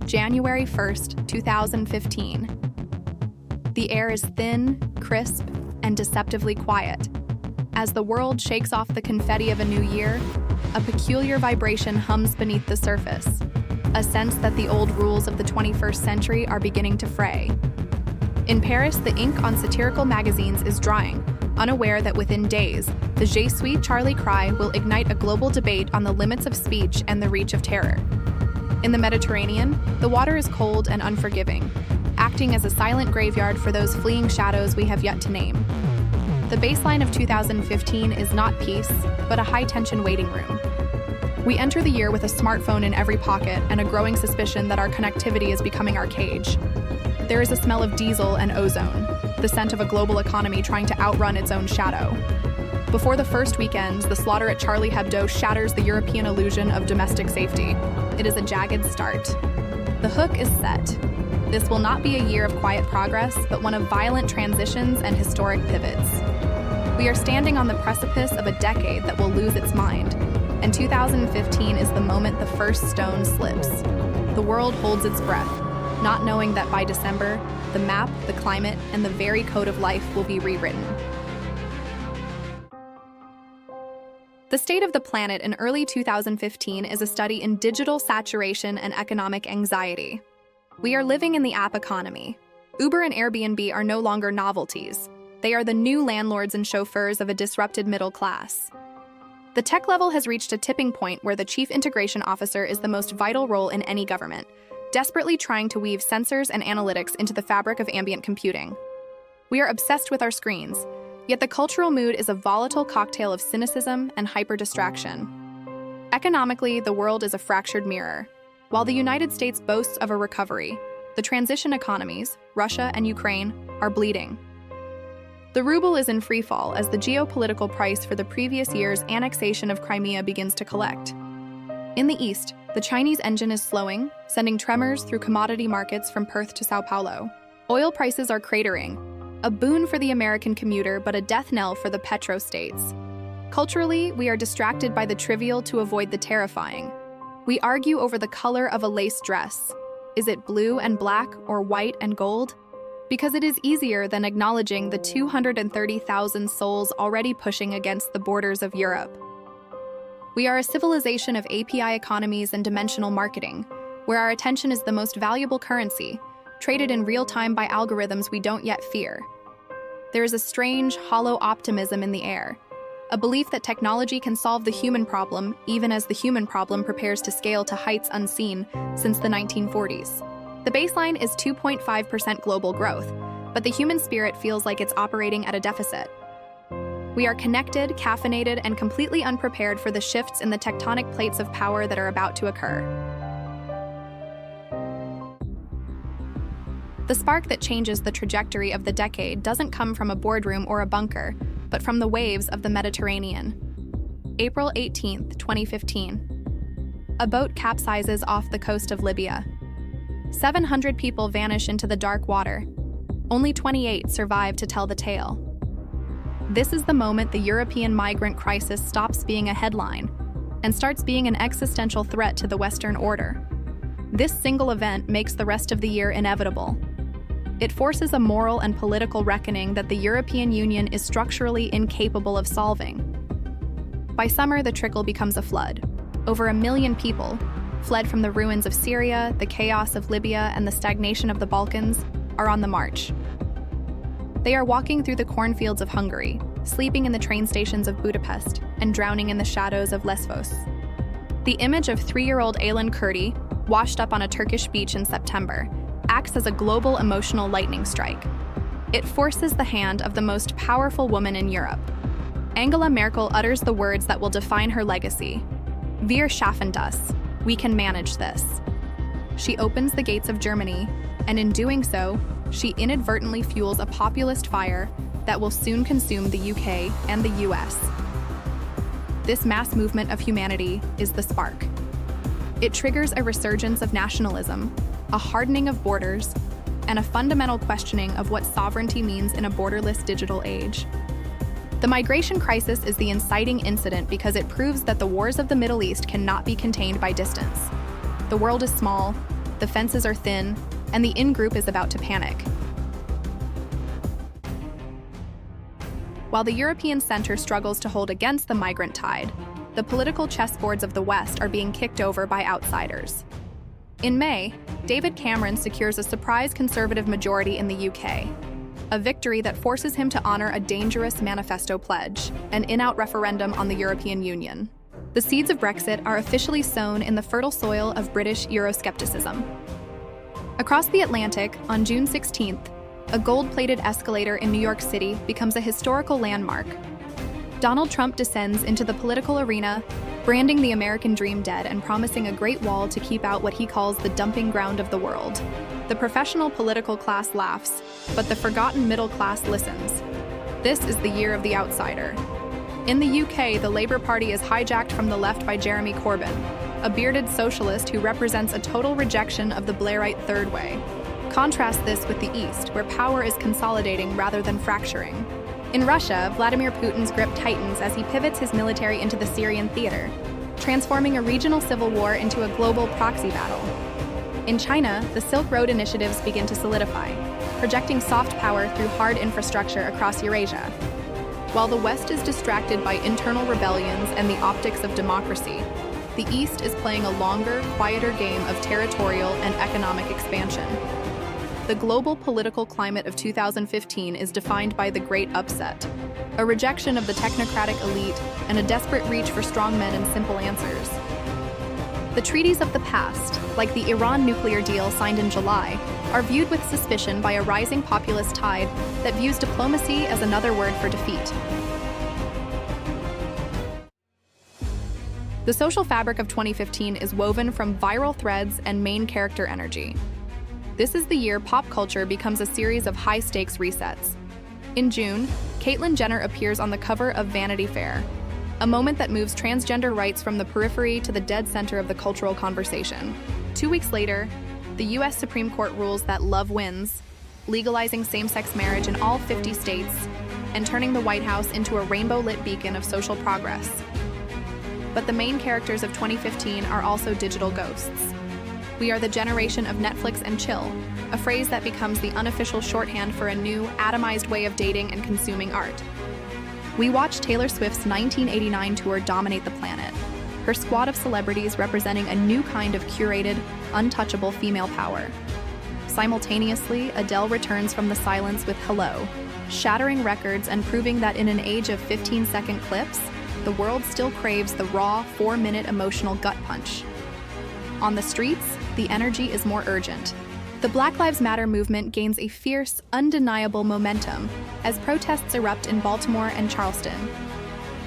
January 1st, 2015. The air is thin, crisp, and deceptively quiet. As the world shakes off the confetti of a new year, a peculiar vibration hums beneath the surface, a sense that the old rules of the 21st century are beginning to fray. In Paris, the ink on satirical magazines is drying, unaware that within days, the Je suis Charlie cry will ignite a global debate on the limits of speech and the reach of terror. In the Mediterranean, the water is cold and unforgiving, acting as a silent graveyard for those fleeing shadows we have yet to name. The baseline of 2015 is not peace, but a high-tension waiting room. We enter the year with a smartphone in every pocket and a growing suspicion that our connectivity is becoming our cage. There is a smell of diesel and ozone, the scent of a global economy trying to outrun its own shadow. Before the first weekends, the slaughter at Charlie Hebdo shatters the European illusion of domestic safety. It is a jagged start. The hook is set. This will not be a year of quiet progress, but one of violent transitions and historic pivots. We are standing on the precipice of a decade that will lose its mind, and 2015 is the moment the first stone slips. The world holds its breath, not knowing that by December, the map, the climate, and the very code of life will be rewritten. The State of the Planet in early 2015 is a study in digital saturation and economic anxiety. We are living in the app economy. Uber and Airbnb are no longer novelties. They are the new landlords and chauffeurs of a disrupted middle class. The tech level has reached a tipping point where the chief integration officer is the most vital role in any government, desperately trying to weave sensors and analytics into the fabric of ambient computing. We are obsessed with our screens, yet the cultural mood is a volatile cocktail of cynicism and hyper-distraction. Economically, the world is a fractured mirror. While the United States boasts of a recovery, the transition economies, Russia and Ukraine, are bleeding. The ruble is in freefall as the geopolitical price for the previous year's annexation of Crimea begins to collect. In the east, the Chinese engine is slowing, sending tremors through commodity markets from Perth to Sao Paulo. Oil prices are cratering, a boon for the American commuter but a death knell for the petro-states. Culturally, we are distracted by the trivial to avoid the terrifying. We argue over the color of a lace dress. Is it blue and black or white and gold? Because it is easier than acknowledging the 230,000 souls already pushing against the borders of Europe. We are a civilization of API economies and dimensional marketing, where our attention is the most valuable currency, traded in real time by algorithms we don't yet fear. There is a strange, hollow optimism in the air, a belief that technology can solve the human problem even as the human problem prepares to scale to heights unseen since the 1940s. The baseline is 2.5% global growth, but the human spirit feels like it's operating at a deficit. We are connected, caffeinated, and completely unprepared for the shifts in the tectonic plates of power that are about to occur. The spark that changes the trajectory of the decade doesn't come from a boardroom or a bunker, but from the waves of the Mediterranean. April 18, 2015. A boat capsizes off the coast of Libya. 700 people vanish into the dark water. Only 28 survive to tell the tale. This is the moment the European Migrant Crisis stops being a headline and starts being an existential threat to the Western order. This single event makes the rest of the year inevitable. It forces a moral and political reckoning that the European Union is structurally incapable of solving. By summer, the trickle becomes a flood. Over 1 million people, fled from the ruins of Syria, the chaos of Libya, and the stagnation of the Balkans, are on the march. They are walking through the cornfields of Hungary, sleeping in the train stations of Budapest, and drowning in the shadows of Lesvos. The image of 3-year-old Aylan Kurdi, washed up on a Turkish beach in September, acts as a global emotional lightning strike. It forces the hand of the most powerful woman in Europe. Angela Merkel utters the words that will define her legacy. Wir schaffen das. We can manage this. She opens the gates of Germany, and in doing so, she inadvertently fuels a populist fire that will soon consume the UK and the US. This mass movement of humanity is the spark. It triggers a resurgence of nationalism, a hardening of borders, and a fundamental questioning of what sovereignty means in a borderless digital age. The migration crisis is the inciting incident because it proves that the wars of the Middle East cannot be contained by distance. The world is small, the fences are thin, and the in-group is about to panic. While the European center struggles to hold against the migrant tide, the political chessboards of the West are being kicked over by outsiders. In May, David Cameron secures a surprise Conservative majority in the UK, a victory that forces him to honor a dangerous manifesto pledge, an in-out referendum on the European Union. The seeds of Brexit are officially sown in the fertile soil of British Euroscepticism. Across the Atlantic, on June 16th, a gold-plated escalator in New York City becomes a historical landmark. Donald Trump descends into the political arena, branding the American dream dead and promising a great wall to keep out what he calls the dumping ground of the world. The professional political class laughs, but the forgotten middle class listens. This is the year of the outsider. In the UK, the Labour Party is hijacked from the left by Jeremy Corbyn, a bearded socialist who represents a total rejection of the Blairite Third Way. Contrast this with the East, where power is consolidating rather than fracturing. In Russia, Vladimir Putin's grip tightens as he pivots his military into the Syrian theater, transforming a regional civil war into a global proxy battle. In China, the Silk Road initiatives begin to solidify, projecting soft power through hard infrastructure across Eurasia. While the West is distracted by internal rebellions and the optics of democracy, the East is playing a longer, quieter game of territorial and economic expansion. The global political climate of 2015 is defined by the Great Upset, a rejection of the technocratic elite and a desperate reach for strong men and simple answers. The treaties of the past, like the Iran nuclear deal signed in July, are viewed with suspicion by a rising populist tide that views diplomacy as another word for defeat. The social fabric of 2015 is woven from viral threads and main character energy. This is the year pop culture becomes a series of high-stakes resets. In June, Caitlyn Jenner appears on the cover of Vanity Fair, a moment that moves transgender rights from the periphery to the dead center of the cultural conversation. 2 weeks later, the U.S. Supreme Court rules that love wins, legalizing same-sex marriage in all 50 states and turning the White House into a rainbow-lit beacon of social progress. But the main characters of 2015 are also digital ghosts. We are the generation of Netflix and chill, a phrase that becomes the unofficial shorthand for a new, atomized way of dating and consuming art. We watch Taylor Swift's 1989 tour dominate the planet, her squad of celebrities representing a new kind of curated, untouchable female power. Simultaneously, Adele returns from the silence with Hello, shattering records and proving that in an age of 15-second clips, the world still craves the raw, 4-minute emotional gut punch. On the streets, the energy is more urgent. The Black Lives Matter movement gains a fierce, undeniable momentum as protests erupt in Baltimore and Charleston.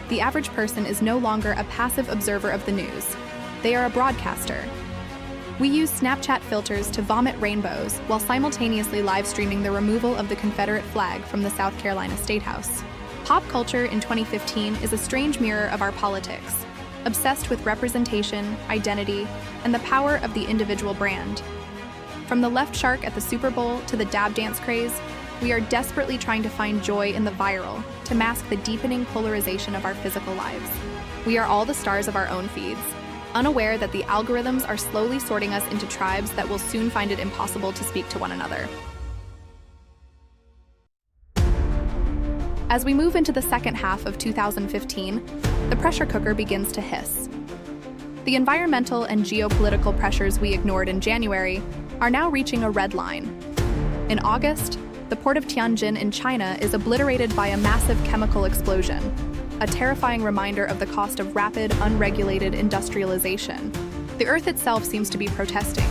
The average person is no longer a passive observer of the news. They are a broadcaster. We use Snapchat filters to vomit rainbows while simultaneously live-streaming the removal of the Confederate flag from the South Carolina State House. Pop culture in 2015 is a strange mirror of our politics, obsessed with representation, identity, and the power of the individual brand. From the left shark at the Super Bowl to the dab dance craze, we are desperately trying to find joy in the viral to mask the deepening polarization of our physical lives. We are all the stars of our own feeds, unaware that the algorithms are slowly sorting us into tribes that will soon find it impossible to speak to one another. As we move into the second half of 2015, the pressure cooker begins to hiss. The environmental and geopolitical pressures we ignored in January are now reaching a red line. In August, the port of Tianjin in China is obliterated by a massive chemical explosion, a terrifying reminder of the cost of rapid, unregulated industrialization. The Earth itself seems to be protesting.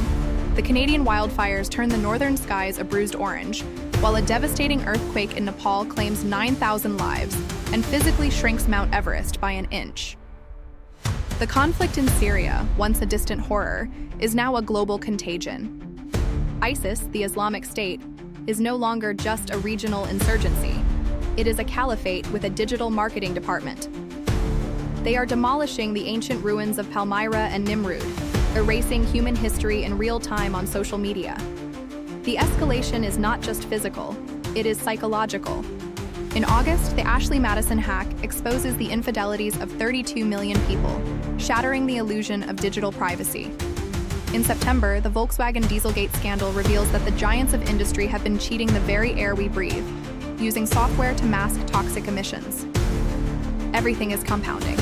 The Canadian wildfires turn the northern skies a bruised orange, while a devastating earthquake in Nepal claims 9,000 lives and physically shrinks Mount Everest by an inch. The conflict in Syria, once a distant horror, is now a global contagion. ISIS, the Islamic State, is no longer just a regional insurgency. It is a caliphate with a digital marketing department. They are demolishing the ancient ruins of Palmyra and Nimrud, erasing human history in real time on social media. The escalation is not just physical, it is psychological. In August, the Ashley Madison hack exposes the infidelities of 32 million people, shattering the illusion of digital privacy. In September, the Volkswagen Dieselgate scandal reveals that the giants of industry have been cheating the very air we breathe, using software to mask toxic emissions. Everything is compounding.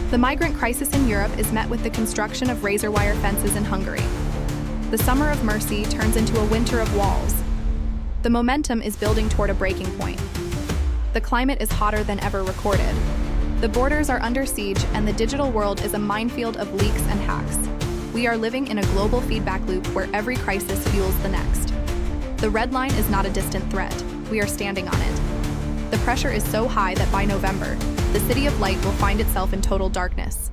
The migrant crisis in Europe is met with the construction of razor wire fences in Hungary. The summer of mercy turns into a winter of walls. The momentum is building toward a breaking point. The climate is hotter than ever recorded. The borders are under siege, and the digital world is a minefield of leaks and hacks. We are living in a global feedback loop where every crisis fuels the next. The red line is not a distant threat. We are standing on it. The pressure is so high that by November, the City of Light will find itself in total darkness.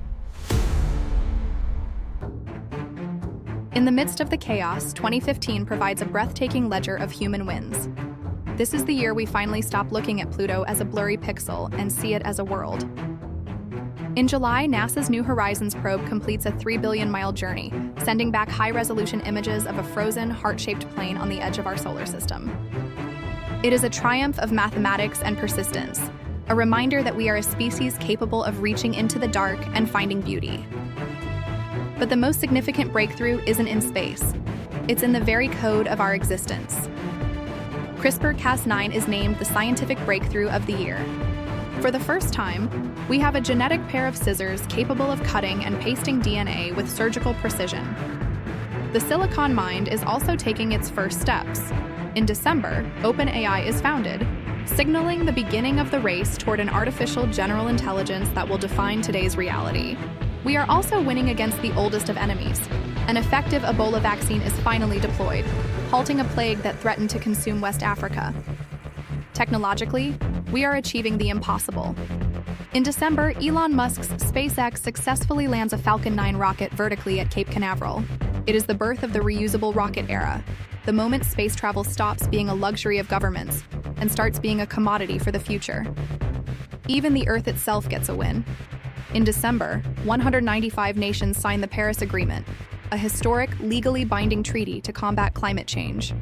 In the midst of the chaos, 2015 provides a breathtaking ledger of human wins. This is the year we finally stop looking at Pluto as a blurry pixel and see it as a world. In July, NASA's New Horizons probe completes a 3 billion-mile journey, sending back high-resolution images of a frozen, heart-shaped plane on the edge of our solar system. It is a triumph of mathematics and persistence, a reminder that we are a species capable of reaching into the dark and finding beauty. But the most significant breakthrough isn't in space. It's in the very code of our existence. CRISPR-Cas9 is named the scientific breakthrough of the year. For the first time, we have a genetic pair of scissors capable of cutting and pasting DNA with surgical precision. The Silicon Mind is also taking its first steps. In December, OpenAI is founded, signaling the beginning of the race toward an artificial general intelligence that will define today's reality. We are also winning against the oldest of enemies. An effective Ebola vaccine is finally deployed, halting a plague that threatened to consume West Africa. Technologically, we are achieving the impossible. In December, Elon Musk's SpaceX successfully lands a Falcon 9 rocket vertically at Cape Canaveral. It is the birth of the reusable rocket era, the moment space travel stops being a luxury of governments and starts being a commodity for the future. Even the Earth itself gets a win. In December, 195 nations signed the Paris Agreement, a historic, legally binding treaty to combat climate change.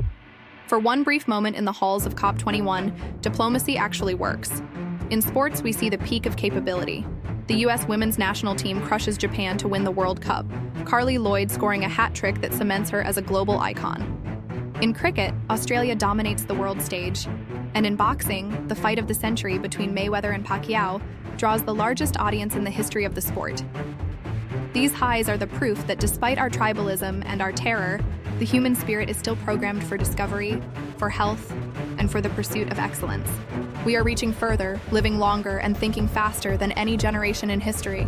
For one brief moment in the halls of COP21, diplomacy actually works. In sports, we see the peak of capability. The U.S. women's national team crushes Japan to win the World Cup, Carly Lloyd scoring a hat trick that cements her as a global icon. In cricket, Australia dominates the world stage. And in boxing, the fight of the century between Mayweather and Pacquiao draws the largest audience in the history of the sport. These highs are the proof that despite our tribalism and our terror, the human spirit is still programmed for discovery, for health, and for the pursuit of excellence. We are reaching further, living longer, and thinking faster than any generation in history.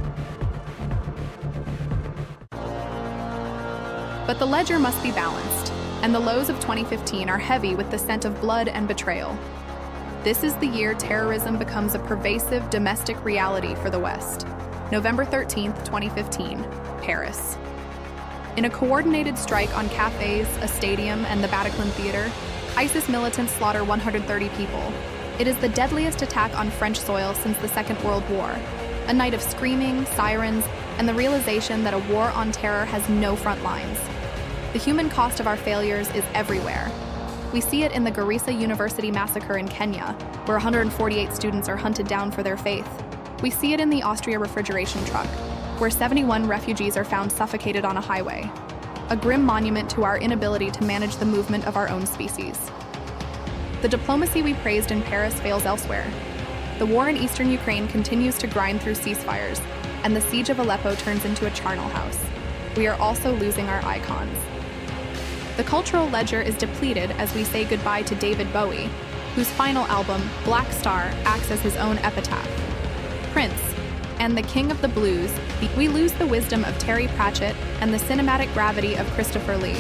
But the ledger must be balanced, and the lows of 2015 are heavy with the scent of blood and betrayal. This is the year terrorism becomes a pervasive domestic reality for the West. November 13, 2015, Paris. In a coordinated strike on cafes, a stadium, and the Bataclan Theater, ISIS militants slaughter 130 people. It is the deadliest attack on French soil since the Second World War. A night of screaming, sirens, and the realization that a war on terror has no front lines. The human cost of our failures is everywhere. We see it in the Garissa University massacre in Kenya, where 148 students are hunted down for their faith. We see it in the Austria refrigeration truck, where 71 refugees are found suffocated on a highway. A grim monument to our inability to manage the movement of our own species. The diplomacy we praised in Paris fails elsewhere. The war in eastern Ukraine continues to grind through ceasefires, and the siege of Aleppo turns into a charnel house. We are also losing our icons. The cultural ledger is depleted as we say goodbye to David Bowie, whose final album, Black Star, acts as his own epitaph. Prince, and the king of the blues, we lose the wisdom of Terry Pratchett and the cinematic gravity of Christopher Lee.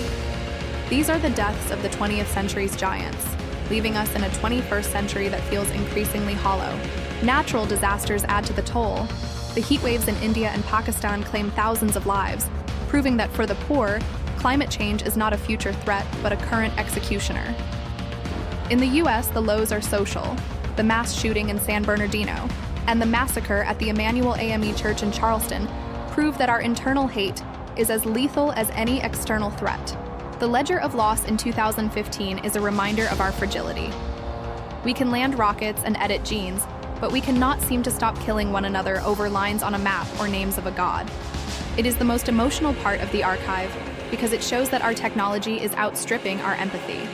These are the deaths of the 20th century's giants, leaving us in a 21st century that feels increasingly hollow. Natural disasters add to the toll. The heat waves in India and Pakistan claim thousands of lives, proving that for the poor, climate change is not a future threat, but a current executioner. In the US, the lows are social. The mass shooting in San Bernardino and the massacre at the Emmanuel AME Church in Charleston prove that our internal hate is as lethal as any external threat. The ledger of loss in 2015 is a reminder of our fragility. We can land rockets and edit genes, but we cannot seem to stop killing one another over lines on a map or names of a god. It is the most emotional part of the archive because it shows that our technology is outstripping our empathy.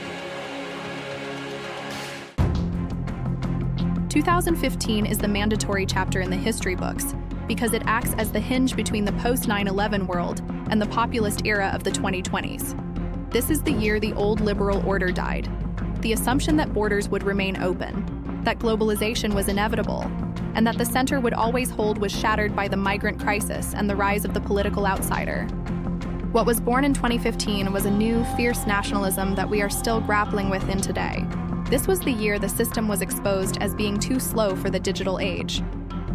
2015 is the mandatory chapter in the history books because it acts as the hinge between the post-9/11 world and the populist era of the 2020s. This is the year the old liberal order died. The assumption that borders would remain open, that globalization was inevitable, and that the center would always hold was shattered by the migrant crisis and the rise of the political outsider. What was born in 2015 was a new, fierce nationalism that we are still grappling with in today. This was the year the system was exposed as being too slow for the digital age.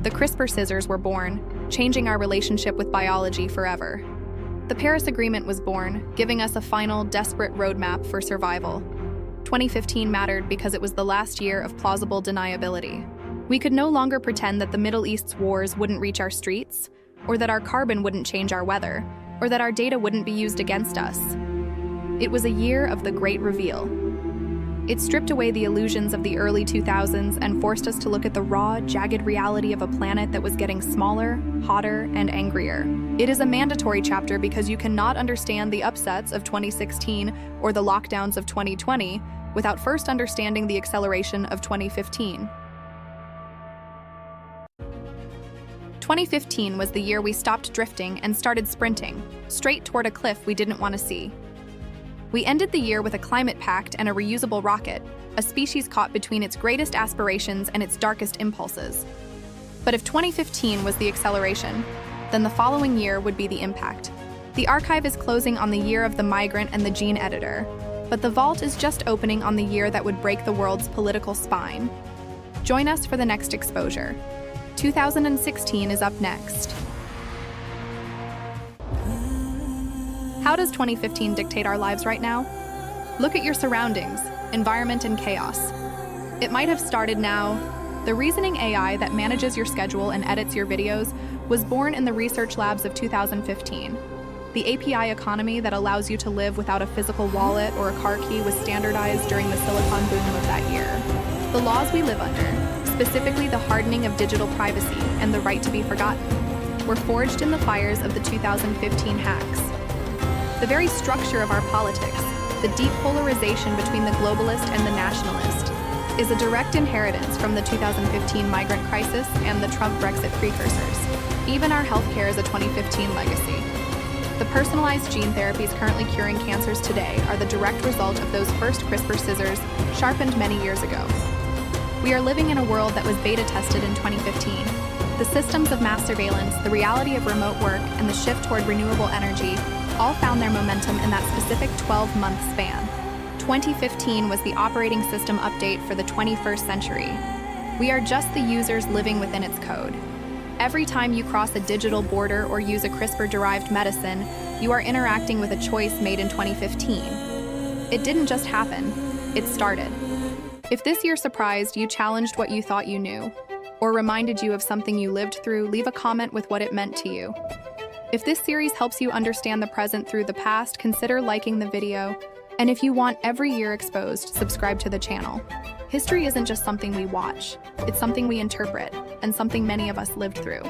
The CRISPR scissors were born, changing our relationship with biology forever. The Paris Agreement was born, giving us a final, desperate roadmap for survival. 2015 mattered because it was the last year of plausible deniability. We could no longer pretend that the Middle East's wars wouldn't reach our streets, or that our carbon wouldn't change our weather, or that our data wouldn't be used against us. It was a year of the great reveal. It stripped away the illusions of the early 2000s and forced us to look at the raw, jagged reality of a planet that was getting smaller, hotter, and angrier. It is a mandatory chapter because you cannot understand the upsets of 2016 or the lockdowns of 2020 without first understanding the acceleration of 2015. 2015 was the year we stopped drifting and started sprinting, straight toward a cliff we didn't want to see. We ended the year with a climate pact and a reusable rocket, a species caught between its greatest aspirations and its darkest impulses. But if 2015 was the acceleration, then the following year would be the impact. The archive is closing on the year of the migrant and the gene editor, but the vault is just opening on the year that would break the world's political spine. Join us for the next exposure. 2016 is up next. How does 2015 dictate our lives right now? Look at your surroundings, environment and chaos. It might have started now. The reasoning AI that manages your schedule and edits your videos was born in the research labs of 2015. The API economy that allows you to live without a physical wallet or a car key was standardized during the silicon boom of that year. The laws we live under, specifically the hardening of digital privacy and the right to be forgotten, were forged in the fires of the 2015 hacks. The very structure of our politics, the deep polarization between the globalist and the nationalist, is a direct inheritance from the 2015 migrant crisis and the Trump Brexit precursors. Even our healthcare is a 2015 legacy. The personalized gene therapies currently curing cancers today are the direct result of those first CRISPR scissors sharpened many years ago. We are living in a world that was beta tested in 2015. The systems of mass surveillance, the reality of remote work, and the shift toward renewable energy all found their momentum in that specific 12-month span. 2015 was the operating system update for the 21st century. We are just the users living within its code. Every time you cross a digital border or use a CRISPR-derived medicine, you are interacting with a choice made in 2015. It didn't just happen, it started. If this year surprised you, challenged what you thought you knew, or reminded you of something you lived through, leave a comment with what it meant to you. If this series helps you understand the present through the past, consider liking the video. And if you want every year exposed, subscribe to the channel. History isn't just something we watch, it's something we interpret, and something many of us lived through.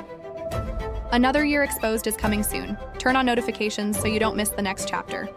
Another year exposed is coming soon. Turn on notifications so you don't miss the next chapter.